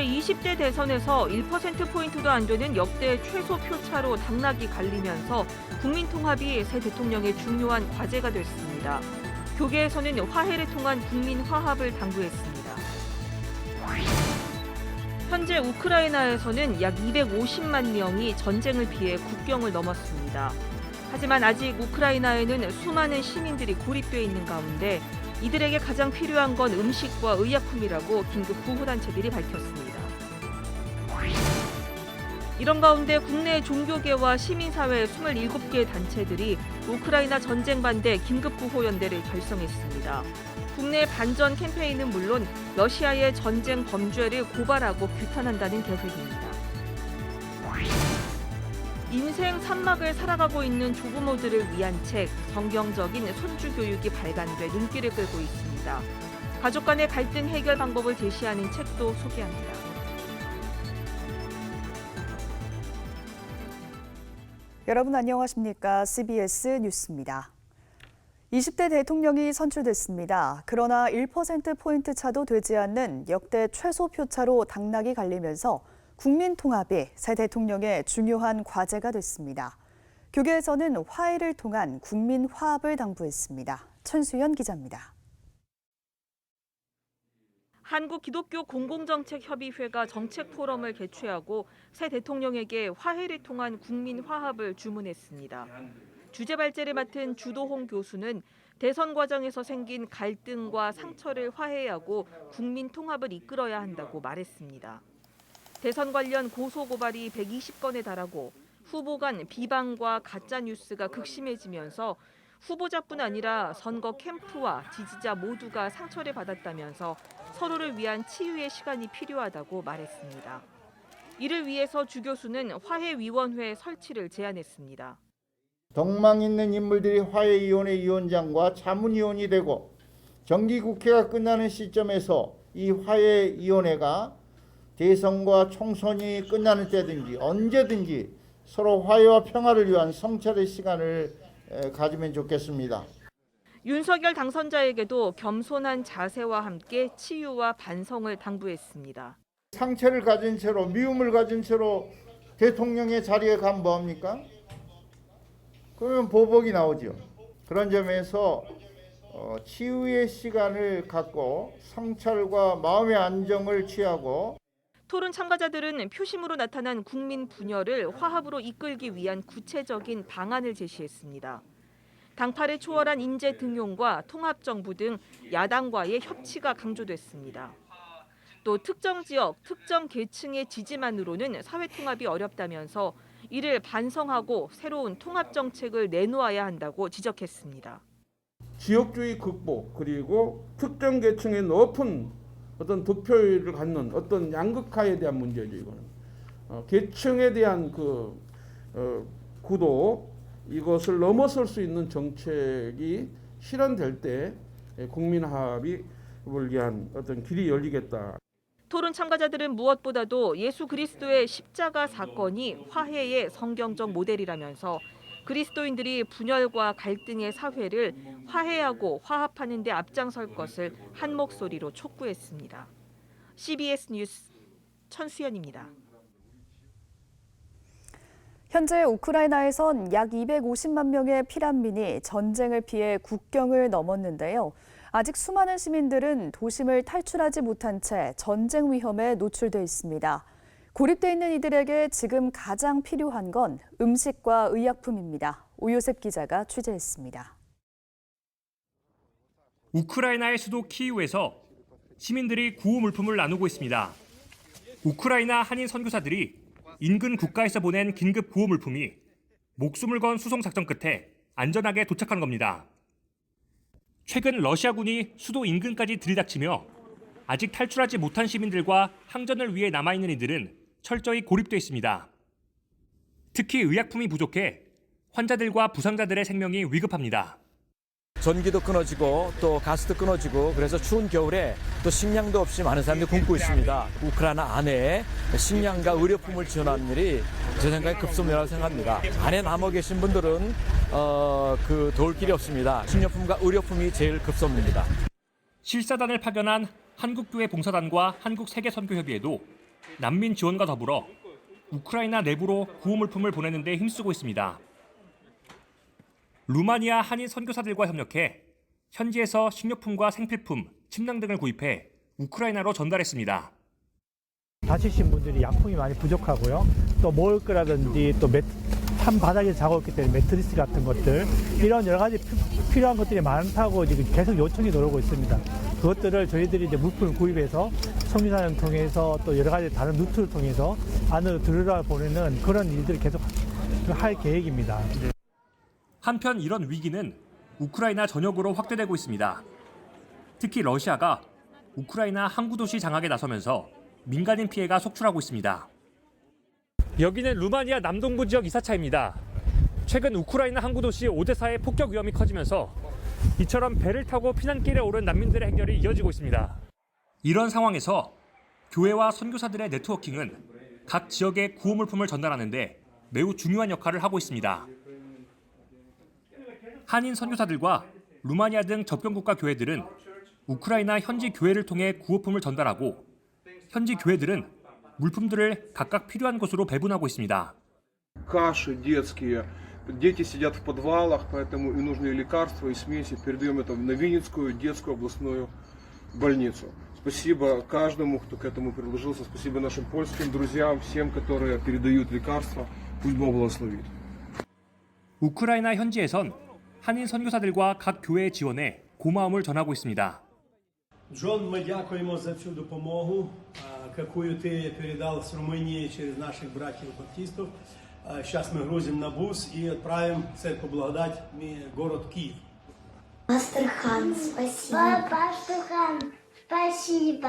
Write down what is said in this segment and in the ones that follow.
제20대 대선에서 1%포인트도 안 되는 역대 최소 표차로 당락이 갈리면서 국민 통합이 새 대통령의 중요한 과제가 됐습니다. 교계에서는 화해를 통한 국민 화합을 당부했습니다. 현재 우크라이나에서는 약 250만 명이 전쟁을 피해 국경을 넘었습니다. 하지만 아직 우크라이나에는 수많은 시민들이 고립돼 있는 가운데 이들에게 가장 필요한 건 음식과 의약품이라고 긴급 구호단체들이 밝혔습니다. 이런 가운데 국내 종교계와 시민사회 27개 단체들이 우크라이나 전쟁 반대 긴급구호연대를 결성했습니다. 국내 반전 캠페인은 물론 러시아의 전쟁 범죄를 고발하고 규탄한다는 계획입니다. 인생 산막을 살아가고 있는 조부모들을 위한 책, 성경적인 손주 교육이 발간돼 눈길을 끌고 있습니다. 가족 간의 갈등 해결 방법을 제시하는 책도 소개합니다. 여러분 안녕하십니까? CBS 뉴스입니다. 20대 대통령이 선출됐습니다. 그러나 1%포인트 차도 되지 않는 역대 최소 표차로 당락이 갈리면서 국민 통합이 새 대통령의 중요한 과제가 됐습니다. 교계에서는 화해를 통한 국민 화합을 당부했습니다. 천수연 기자입니다. 한국기독교공공정책협의회가 정책포럼을 개최하고 새 대통령에게 화해를 통한 국민 화합을 주문했습니다. 주제 발제를 맡은 주도홍 교수는 대선 과정에서 생긴 갈등과 상처를 화해하고 국민 통합을 이끌어야 한다고 말했습니다. 대선 관련 고소고발이 120건에 달하고 후보 간 비방과 가짜뉴스가 극심해지면서 후보자뿐 아니라 선거 캠프와 지지자 모두가 상처를 받았다면서 서로를 위한 치유의 시간이 필요하다고 말했습니다. 이를 위해서 주 교수는 화해위원회 설치를 제안했습니다. 덕망 있는 인물들이 화해위원회 위원장과 자문위원이 되고 정기국회가 끝나는 시점에서 이 화해위원회가 대선과 총선이 끝나는 때든지 언제든지 서로 화해와 평화를 위한 성찰의 시간을 가지면 좋겠습니다. 윤석열 당선자에게도 겸손한 자세와 함께 치유와 반성을 당부했습니다. 상처를 가진 채로 미움을 가진 채로 대통령의 자리에 가면 뭐합니까? 그러면 보복이 나오죠. 그런 점에서 치유의 시간을 갖고 성찰과 마음의 안정을 취하고 토론 참가자들은 표심으로 나타난 국민 분열을 화합으로 이끌기 위한 구체적인 방안을 제시했습니다. 당파를 초월한 인재 등용과 통합정부 등 야당과의 협치가 강조됐습니다. 또 특정 지역, 특정 계층의 지지만으로는 사회통합이 어렵다면서 이를 반성하고 새로운 통합정책을 내놓아야 한다고 지적했습니다. 지역주의 극복 그리고 특정 계층의 높은 어떤 득표율을 갖는 어떤 양극화에 대한 문제죠. 이거는 계층에 대한 구도 이것을 넘어설 수 있는 정책이 실현될 때 국민 화합을 위한 어떤 길이 열리겠다. 토론 참가자들은 무엇보다도 예수 그리스도의 십자가 사건이 화해의 성경적 모델이라면서 그리스도인들이 분열과 갈등의 사회를 화해하고 화합하는 데 앞장설 것을 한 목소리로 촉구했습니다. CBS 뉴스 천수연입니다. 현재 우크라이나에선 약 250만 명의 피난민이 전쟁을 피해 국경을 넘었는데요. 아직 수많은 시민들은 도심을 탈출하지 못한 채 전쟁 위험에 노출돼 있습니다. 고립돼 있는 이들에게 지금 가장 필요한 건 음식과 의약품입니다. 오요셉 기자가 취재했습니다. 우크라이나의 수도 키이우에서 시민들이 구호 물품을 나누고 있습니다. 우크라이나 한인 선교사들이 인근 국가에서 보낸 긴급 구호 물품이 목숨을 건 수송 작전 끝에 안전하게 도착한 겁니다. 최근 러시아군이 수도 인근까지 들이닥치며 아직 탈출하지 못한 시민들과 항전을 위해 남아있는 이들은 철저히 고립돼 있습니다. 특히 의약품이 부족해 환자들과 부상자들의 생명이 위급합니다. 전기도 끊어지고 또 가스도 끊어지고 그래서 추운 겨울에 또 식량도 없이 많은 사람들이 굶고 있습니다. 우크라이나 안에 식량과 의료품을 지원하는 일이 제 생각에 급선무라고 생각합니다. 안에 남아 계신 분들은 도울 길이 없습니다. 식료품과 의료품이 제일 급선무입니다. 실사단을 파견한 한국교회 봉사단과 한국세계선교협의회도 난민 지원과 더불어 우크라이나 내부로 구호물품을 보내는 데 힘쓰고 있습니다. 루마니아 한인 선교사들과 협력해 현지에서 식료품과 생필품, 침낭 등을 구입해 우크라이나로 전달했습니다. 다치신 분들이 약품이 많이 부족하고요. 또 먹을 거라든지 또 산 바닥에 자고 있기 때문에 매트리스 같은 것들 이런 여러 가지 필요한 것들이 많다고 지금 계속 요청이 들어오고 있습니다. 그것들을 저희들이 이제 물품을 구입해서 선교사를 통해서 또 여러 가지 다른 루트를 통해서 안으로 들어가 보내는 그런 일들을 계속 할 계획입니다. 한편 이런 위기는 우크라이나 전역으로 확대되고 있습니다. 특히 러시아가 우크라이나 항구 도시 장악에 나서면서 민간인 피해가 속출하고 있습니다. 여기는 루마니아 남동부 지역 이사차입니다. 최근 우크라이나 항구 도시 오데사의 폭격 위험이 커지면서 이처럼 배를 타고 피난길에 오른 난민들의 행렬이 이어지고 있습니다. 이런 상황에서 교회와 선교사들의 네트워킹은 각 지역의 구호물품을 전달하는데 매우 중요한 역할을 하고 있습니다. 한인 선교사들과 루마니아 등 접경국가 교회들은 우크라이나 현지 교회를 통해 구호품을 전달하고 현지 교회들은 물품들을 각각 필요한 곳으로 배분하고 있습니다. Каши детские, дети сидят в подвалах, поэтому и нужны лекарства и смеси. Передаем это на Винницкую детскую областную больницу. Спасибо каждому, кто к этому приложился. Спасибо нашим польским друзьям, всем, которые передают лекарства. Пусть Бог благословит. 우크라이나 현지에선 한인 선교사들과 각 교회의 지원에 고마움을 전하고 있습니다. Джон, мы дякуємо за цю допомогу, яку ти передав з Румунії через наших братів-баптистів. Сейчас мы грузим на бус и отправим в церковь Благодать, город Киев. Пастор Хан, спасибо. Пастор Хан, спасибо.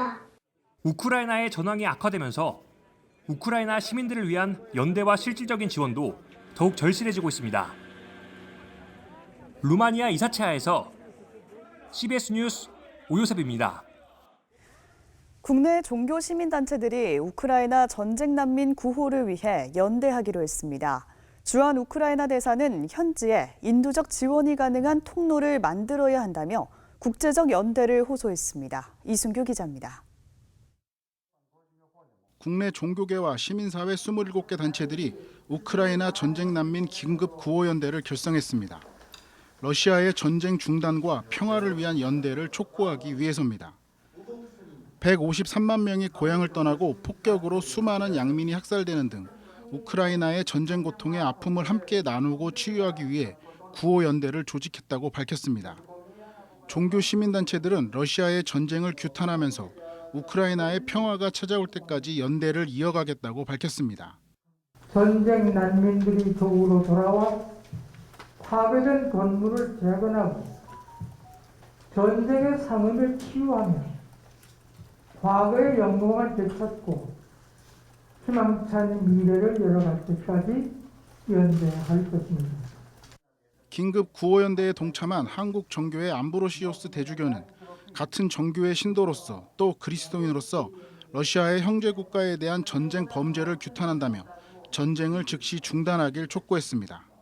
우크라이나의 전황이 악화되면서 우크라이나 시민들을 위한 연대와 실질적인 지원도 더욱 절실해지고 있습니다. 루마니아 이사차야에서 CBS 뉴스 오요셉입니다. 국내 종교 시민단체들이 우크라이나 전쟁 난민 구호를 위해 연대하기로 했습니다. 주한 우크라이나 대사는 현지에 인도적 지원이 가능한 통로를 만들어야 한다며 국제적 연대를 호소했습니다. 이순규 기자입니다. 국내 종교계와 시민사회 27개 단체들이 우크라이나 전쟁 난민 긴급 구호연대를 결성했습니다. 러시아의 전쟁 중단과 평화를 위한 연대를 촉구하기 위해서입니다. 153만 명이 고향을 떠나고 폭격으로 수많은 양민이 학살되는 등 우크라이나의 전쟁 고통의 아픔을 함께 나누고 치유하기 위해 구호연대를 조직했다고 밝혔습니다. 종교 시민단체들은 러시아의 전쟁을 규탄하면서 우크라이나의 평화가 찾아올 때까지 연대를 이어가겠다고 밝혔습니다. 전쟁 난민들이 조국으로 돌아와 파괴된 건물을 재건하고 전쟁의 상흔을 치유하며 과거의 영광을 되찾고 희망찬 미래를 열어갈 때까지 연대할 것입니다. 긴급 구호연대에 동참한 한국 정교회 암브로시오스 대주교는 같은 정교회 신도로서 또 그리스도인으로서 러시아의 형제 국가에 대한 전쟁 범죄를 규탄한다며 전쟁을 즉시 중단하길 촉구했습니다.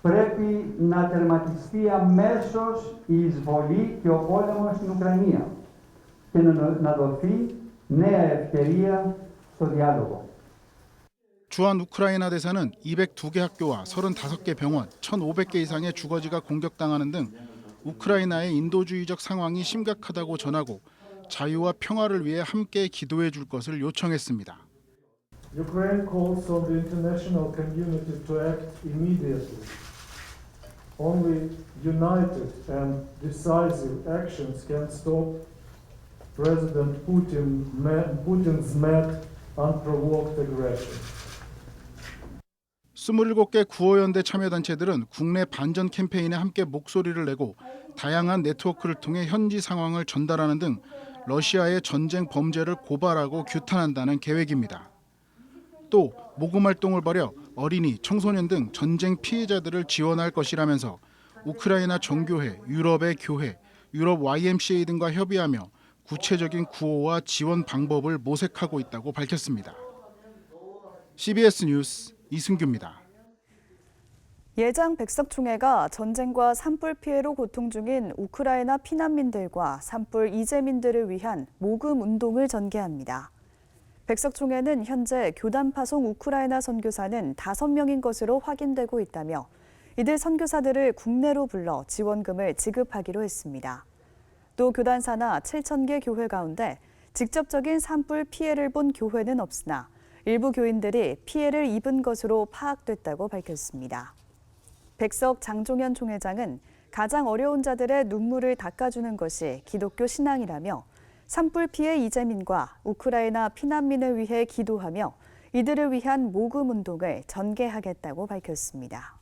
Πρέπει να τερματιστεί αμέσως η εισβολή και ο πόλεμος στην Ουκρανία και να δοθεί νέα ευκαιρία στο διάλογο. 주한 우크라이나 대사는 202개 학교와 35개 병원, 1,500개 이상의 주거지가 공격당하는 등 우크라이나의 인도주의적 상황이 심각하다고 전하고 자유와 평화를 위해 함께 기도해 줄 것을 요청했습니다. Ukraine calls on the international community to act immediately. Only united and decisive actions can stop President Putin's mad, unprovoked aggression. 27개 구호연대 참여단체들은 국내 반전 캠페인에 함께 목소리를 내고 다양한 네트워크를 통해 현지 상황을 전달하는 등 러시아의 전쟁 범죄를 고발하고 규탄한다는 계획입니다. 또 모금 활동을 벌여 어린이, 청소년 등 전쟁 피해자들을 지원할 것이라면서 우크라이나 정교회, 유럽의 교회, 유럽 YMCA 등과 협의하며 구체적인 구호와 지원 방법을 모색하고 있다고 밝혔습니다. CBS 뉴스 이승규입니다. 예장 백석총회가 전쟁과 산불 피해로 고통 중인 우크라이나 피난민들과 산불 이재민들을 위한 모금 운동을 전개합니다. 백석 총회는 현재 교단 파송 우크라이나 선교사는 5명인 것으로 확인되고 있다며 이들 선교사들을 국내로 불러 지원금을 지급하기로 했습니다. 또 교단사나 7,000개 교회 가운데 직접적인 산불 피해를 본 교회는 없으나 일부 교인들이 피해를 입은 것으로 파악됐다고 밝혔습니다. 백석 장종현 총회장은 가장 어려운 자들의 눈물을 닦아주는 것이 기독교 신앙이라며 산불 피해 이재민과 우크라이나 피난민을 위해 기도하며 이들을 위한 모금 운동을 전개하겠다고 밝혔습니다.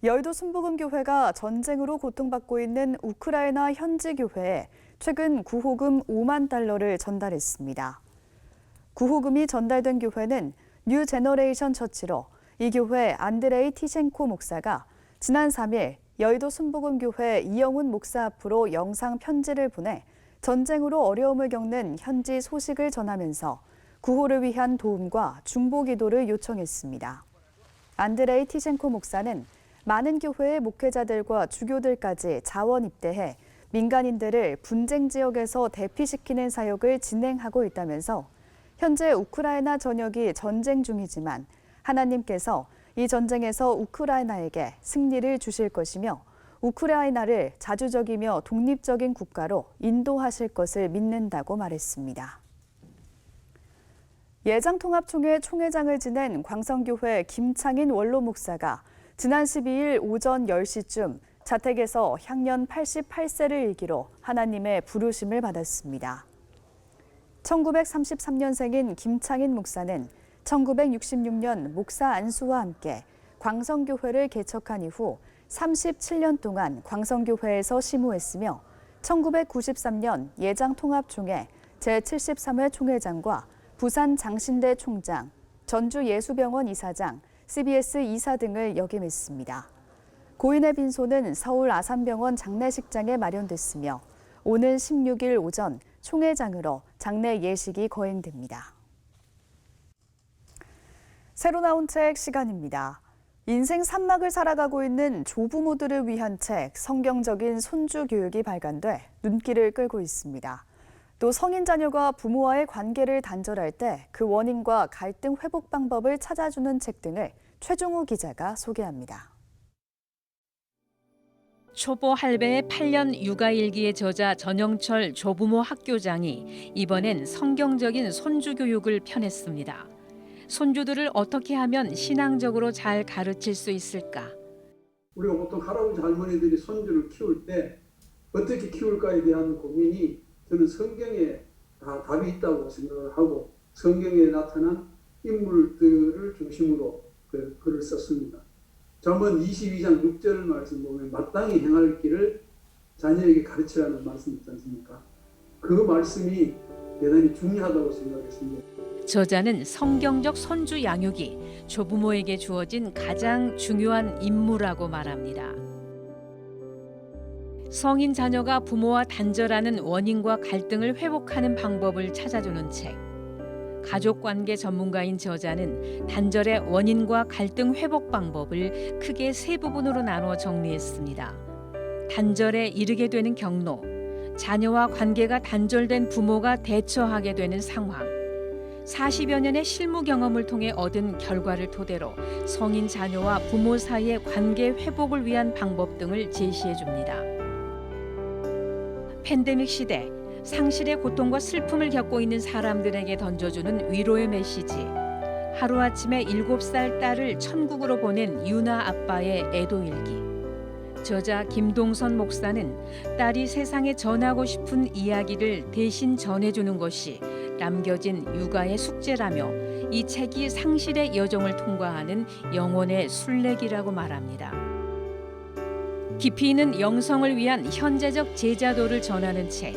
여의도 순복음교회가 전쟁으로 고통받고 있는 우크라이나 현지 교회에 최근 구호금 5만 달러를 전달했습니다. 구호금이 전달된 교회는 뉴 제너레이션 처치로 이 교회 안드레이 티셴코 목사가 지난 3일 여의도 순복음교회 이영훈 목사 앞으로 영상 편지를 보내 전쟁으로 어려움을 겪는 현지 소식을 전하면서 구호를 위한 도움과 중보 기도를 요청했습니다. 안드레이 티셴코 목사는 많은 교회의 목회자들과 주교들까지 자원 입대해 민간인들을 분쟁 지역에서 대피시키는 사역을 진행하고 있다면서 현재 우크라이나 전역이 전쟁 중이지만 하나님께서 이 전쟁에서 우크라이나에게 승리를 주실 것이며 우크라이나를 자주적이며 독립적인 국가로 인도하실 것을 믿는다고 말했습니다. 예장통합총회 총회장을 지낸 광성교회 김창인 원로 목사가 지난 12일 오전 10시쯤 자택에서 향년 88세를 일기로 하나님의 부르심을 받았습니다. 1933년생인 김창인 목사는 1966년 목사 안수와 함께 광성교회를 개척한 이후 37년 동안 광성교회에서 심호했으며 1993년 예장통합총회 제73회 총회장과 부산 장신대 총장, 전주예수병원 이사장, CBS 이사 등을 역임했습니다. 고인의 빈소는 서울 아산병원 장례식장에 마련됐으며 오는 16일 오전 총회장으로 장례 예식이 거행됩니다. 새로 나온 책 시간입니다. 인생 산막을 살아가고 있는 조부모들을 위한 책 성경적인 손주 교육이 발간돼 눈길을 끌고 있습니다. 또 성인 자녀가 부모와의 관계를 단절할 때 그 원인과 갈등 회복 방법을 찾아주는 책 등을 최종호 기자가 소개합니다. 초보 할배의 8년 육아일기의 저자 전영철 조부모 학교장이 이번엔 성경적인 손주 교육을 펴냈습니다. 손주들을 어떻게 하면 신앙적으로 잘 가르칠 수 있을까? 우리가 보통 할아버지 할머니들이 손주를 키울 때 어떻게 키울까에 대한 고민이 저는 성경에 다 답이 있다고 생각을 하고 성경에 나타난 인물들을 중심으로 글을 썼습니다. 잠언 22장 6절 말씀 보면 마땅히 행할 길을 자녀에게 가르치라는 말씀이 있지 않습니까? 그 말씀이 대단히 중요하다고 생각했습니다. 저자는 성경적 손주 양육이 조부모에게 주어진 가장 중요한 임무라고 말합니다. 성인 자녀가 부모와 단절하는 원인과 갈등을 회복하는 방법을 찾아주는 책. 가족관계 전문가인 저자는 단절의 원인과 갈등 회복 방법을 크게 세 부분으로 나누어 정리했습니다. 단절에 이르게 되는 경로, 자녀와 관계가 단절된 부모가 대처하게 되는 상황, 40여 년의 실무 경험을 통해 얻은 결과를 토대로 성인 자녀와 부모 사이의 관계 회복을 위한 방법 등을 제시해 줍니다. 팬데믹 시대, 상실의 고통과 슬픔을 겪고 있는 사람들에게 던져주는 위로의 메시지. 하루아침에 7살 딸을 천국으로 보낸 유나 아빠의 애도일기. 저자 김동선 목사는 딸이 세상에 전하고 싶은 이야기를 대신 전해주는 것이 남겨진 육아의 숙제라며 이 책이 상실의 여정을 통과하는 영혼의 순례기라고 말합니다. 깊이 있는 영성을 위한 현재적 제자도를 전하는 책.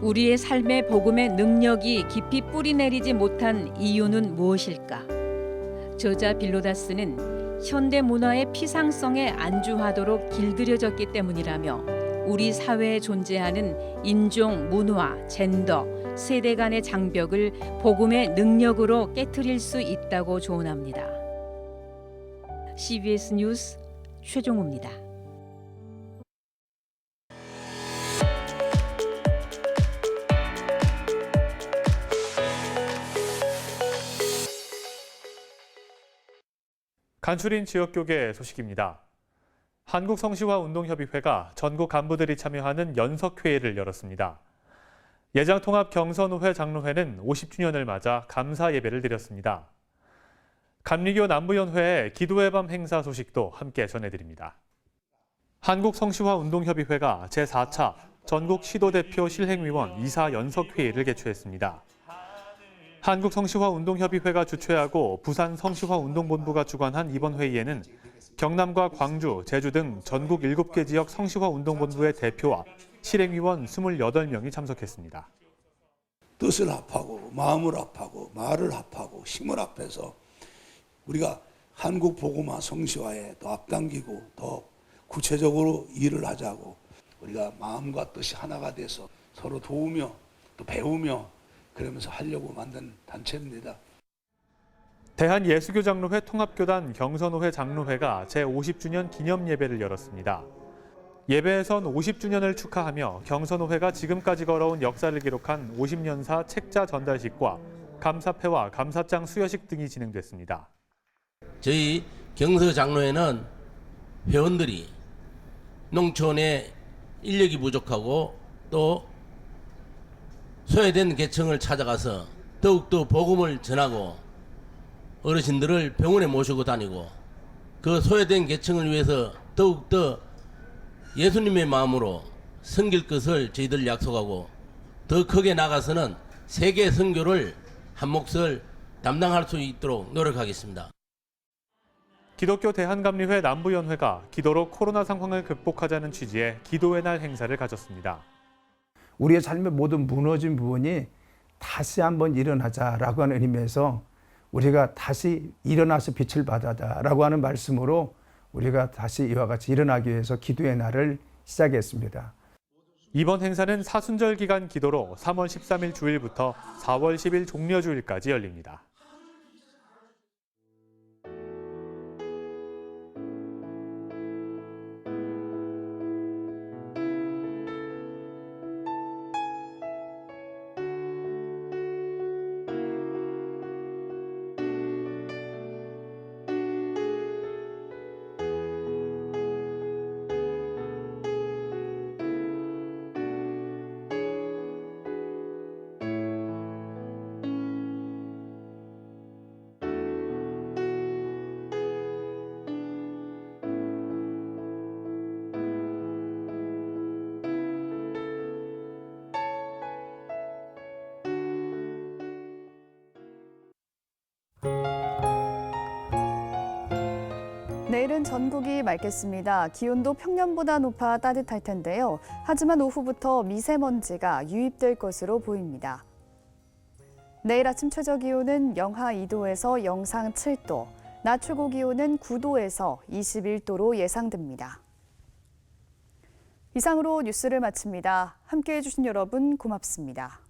우리의 삶의 복음의 능력이 깊이 뿌리내리지 못한 이유는 무엇일까? 저자 빌로다스는 현대 문화의 피상성에 안주하도록 길들여졌기 때문이라며 우리 사회에 존재하는 인종, 문화, 젠더, 세대 간의 장벽을 복음의 능력으로 깨트릴 수 있다고 조언합니다. CBS 뉴스 최종호입니다. 간추린 지역교계 소식입니다. 한국성시화운동협의회가 전국 간부들이 참여하는 연석회의를 열었습니다. 예장통합 경선우회 장로회는 50주년을 맞아 감사 예배를 드렸습니다. 감리교 남부연회의 기도의 밤 행사 소식도 함께 전해드립니다. 한국성시화운동협의회가 제4차 전국 시도대표 실행위원 이사 연석회의를 개최했습니다. 한국성시화운동협의회가 주최하고 부산성시화운동본부가 주관한 이번 회의에는 경남과 광주, 제주 등 전국 7개 지역 성시화운동본부의 대표와 실행위원 28명이 참석했습니다. 뜻을 합하고 마음을 합하고 말을 합하고 힘을 합해서 우리가 한국 복음화 성시화에 더 앞당기고 더 구체적으로 일을 하자고 우리가 마음과 뜻이 하나가 돼서 서로 도우며 또 배우며 그러면서 하려고 만든 단체입니다. 대한예수교장로회 통합교단 경선우회 장로회가 제50주년 기념 예배를 열었습니다. 예배에선 50주년을 축하하며 경선우회가 지금까지 걸어온 역사를 기록한 50년사 책자 전달식과 감사패와 감사장 수여식 등이 진행됐습니다. 저희 경서장로회는 회원들이 농촌에 인력이 부족하고 또 소외된 계층을 찾아가서 더욱더 복음을 전하고 어르신들을 병원에 모시고 다니고 그 소외된 계층을 위해서 더욱더 예수님의 마음으로 섬길 것을 저희들 약속하고 더 크게 나가서는 세계 선교를 한 몫을 담당할 수 있도록 노력하겠습니다. 기독교 대한감리회 남부연회가 기도로 코로나 상황을 극복하자는 취지의 기도의 날 행사를 가졌습니다. 우리의 삶의 모든 무너진 부분이 다시 한번 일어나자라고 하는 의미에서 우리가 다시 일어나서 빛을 받아다라고 하는 말씀으로 우리가 다시 이와 같이 일어나기 위해서 기도의 날을 시작했습니다. 이번 행사는 사순절 기간 기도로 3월 13일 주일부터 4월 10일 종려주일까지 열립니다. 내일은 전국이 맑겠습니다. 기온도 평년보다 높아 따뜻할 텐데요. 하지만 오후부터 미세먼지가 유입될 것으로 보입니다. 내일 아침 최저 기온은 영하 2도에서 영상 7도, 낮 최고 기온은 9도에서 21도로 예상됩니다. 이상으로 뉴스를 마칩니다. 함께해 주신 여러분 고맙습니다.